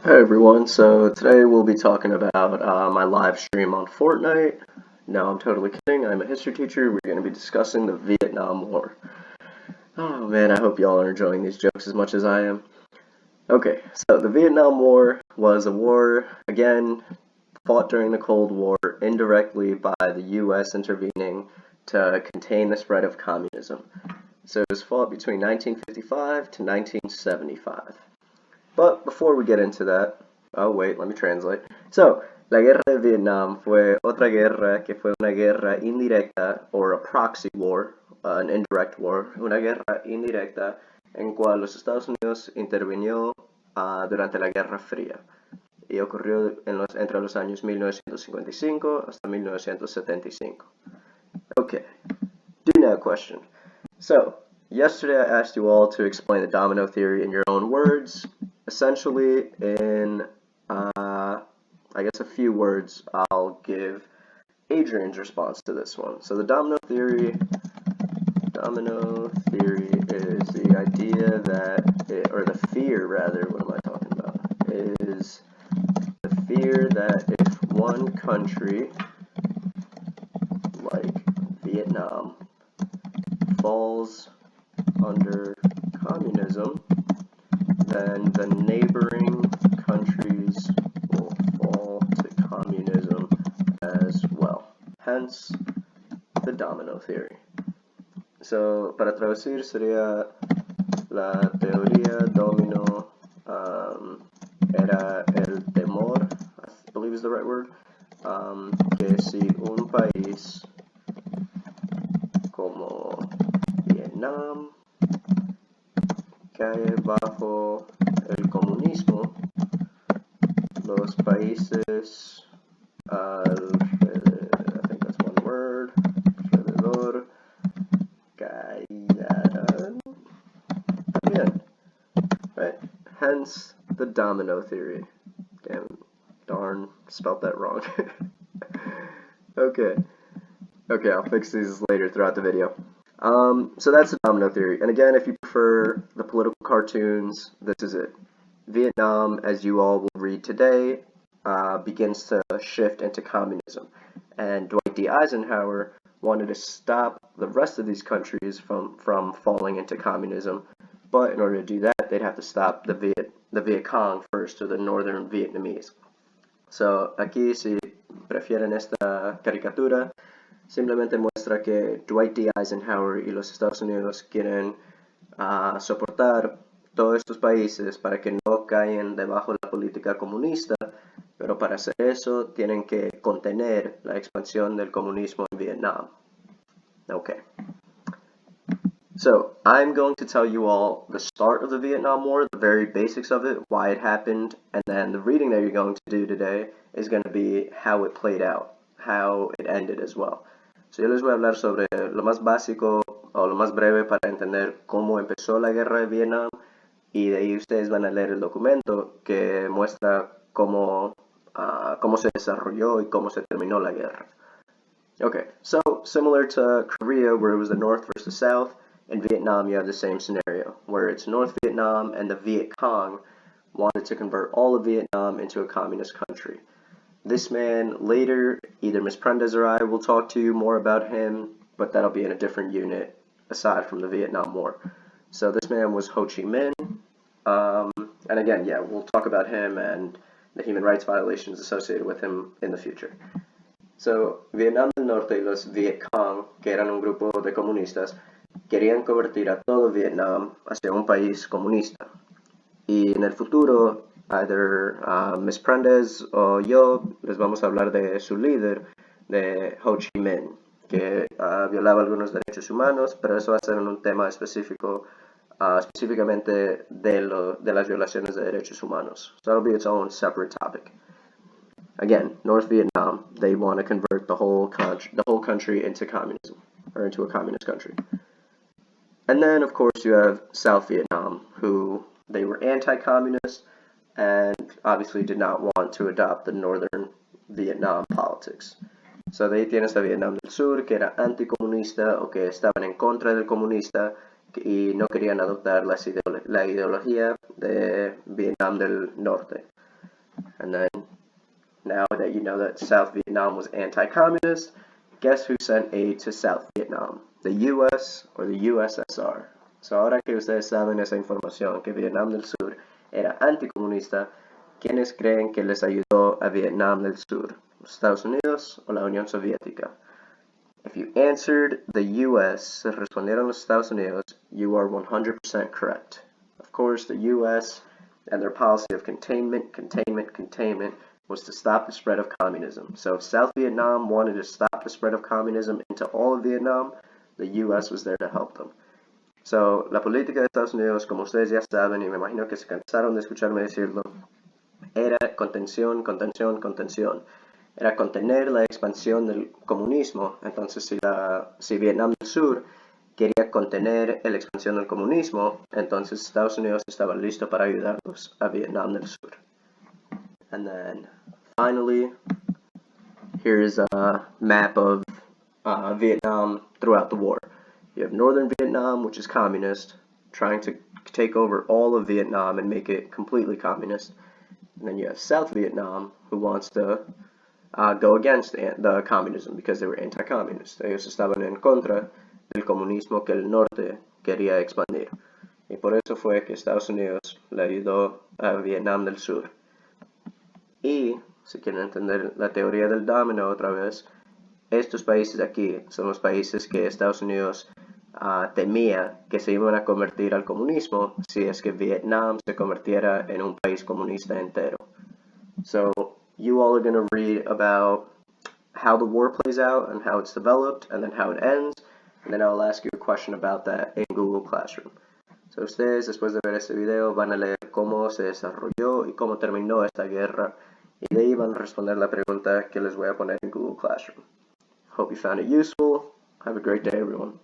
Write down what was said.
Hi everyone, so today we'll be talking about my live stream on Fortnite. No, I'm totally kidding. I'm a history teacher. We're going to be discussing the Vietnam War. Oh man, I hope y'all are enjoying these jokes as much as I am. Okay, so the Vietnam War was a war, again, fought during the Cold War indirectly by the US intervening to contain the spread of communism. So it was fought between 1955 to 1975. But before we get into that, oh wait, let me translate. So, la guerra de Vietnam fue otra guerra que fue una guerra indirecta, or a proxy war, an indirect war, una guerra indirecta en cual los Estados Unidos intervino durante la Guerra Fría y ocurrió entre los años 1955 hasta 1975. Okay, do now question. So, yesterday I asked you all to explain the domino theory in your own words. Essentially, in I guess a few words, I'll give Adrian's response to this one. So the domino theory is the idea that, or the fear rather, what am I talking about? Is the fear that if one country, like Vietnam, falls under communism, then the neighboring countries will fall to communism as well. Hence, the domino theory. So, para traducir sería la teoría domino era el temor, I believe is the right word, que si un país como Vietnam cae bajo el comunismo, los países alrededor, I think that's one word, alrededor, caerán también, right? Hence the domino theory. Darn, spelt that wrong. Okay, I'll fix these later throughout the video. So that's the domino theory. And again, if you prefer the political cartoons, this is it. Vietnam, as you all will read today, begins to shift into communism. And Dwight D. Eisenhower wanted to stop the rest of these countries from falling into communism. But in order to do that, they'd have to stop the Viet Cong first, or the northern Vietnamese. So aquí, si prefieren esta caricatura, simplemente muestra que Dwight D. Eisenhower y los Estados Unidos quieren soportar todos estos países para que no caigan debajo de la política comunista, pero para hacer eso tienen que contener la expansión del comunismo en Vietnam. Okay. So, I'm going to tell you all the start of the Vietnam War, the very basics of it, why it happened, and then the reading that you're going to do today is going to be how it played out, how it ended as well. So, yo les voy a hablar sobre lo más básico o lo más breve para entender cómo empezó la guerra de Vietnam, y de ahí ustedes van a leer el documento que muestra cómo se desarrolló y cómo se terminó la guerra. Okay, so similar to Korea, where it was the North versus the South, in Vietnam you have the same scenario, where it's North Vietnam and the Viet Cong wanted to convert all of Vietnam into a communist country. This man later, either Ms. Prendes or I will talk to you more about him, but that'll be in a different unit aside from the Vietnam War. So this man was Ho Chi Minh, and again, yeah, we'll talk about him and the human rights violations associated with him in the future. So, Vietnam del Norte y los Viet Cong, que eran un grupo de comunistas, querían convertir a todo Vietnam hacia un país comunista. Y en el futuro, either Ms. Prendes o yo les vamos a hablar de su líder, de Ho Chi Minh, que violaba algunos derechos humanos, pero eso va a ser un tema específico, específicamente de las violaciones de derechos humanos. So that'll be its own separate topic. Again, North Vietnam, they want to convert the whole country into communism, or into a communist country. And then, of course, you have South Vietnam, who they were anti-communist and obviously did not want to adopt the Northern Vietnam politics. So de ahí tienes a Vietnam del Sur, que era anticomunista o que estaban en contra del comunista y no querían adoptar la ideología de Vietnam del Norte. And then, now that you know that South Vietnam was anti-communist, guess who sent aid to South Vietnam? The US or the USSR? So ahora que ustedes saben esa información, que Vietnam del Sur era anticomunista, ¿quiénes creen que les ayudó a Vietnam del Sur? ¿Los Estados Unidos o la Unión Soviética? If you answered the US, respondieron los Estados Unidos, you are 100% correct. Of course, the US and their policy of containment was to stop the spread of communism. So if South Vietnam wanted to stop the spread of communism into all of Vietnam, the US was there to help them. So, la política de Estados Unidos, como ustedes ya saben, y me imagino que se cansaron de escucharme decirlo, era contención, contención, contención. Era contener la expansión del comunismo. Entonces, si Vietnam del Sur quería contener la expansión del comunismo, entonces Estados Unidos estaba listo para ayudarlos a Vietnam del Sur. And then, finally, here's a map of Vietnam throughout the war. You have northern Vietnam, which is communist, trying to take over all of Vietnam and make it completely communist. And then you have South Vietnam, who wants to go against the communism because they were anti-communist. Ellos estaban en contra del comunismo que el norte quería expandir. Y por eso fue que Estados Unidos le ayudó a Vietnam del Sur. Y, si quieren entender la teoría del domino otra vez, estos países aquí son los países que Estados Unidos temía que se iban a convertir al comunismo si es que Vietnam se convirtiera en un país comunista entero. So, you all are going to read about how the war plays out and how it's developed and then how it ends, and then I'll ask you a question about that in Google Classroom. So, ustedes después de ver este video van a leer cómo se desarrolló y cómo terminó esta guerra, y de ahí van a responder la pregunta que les voy a poner en Google Classroom. Hope you found it useful. Have a great day, everyone.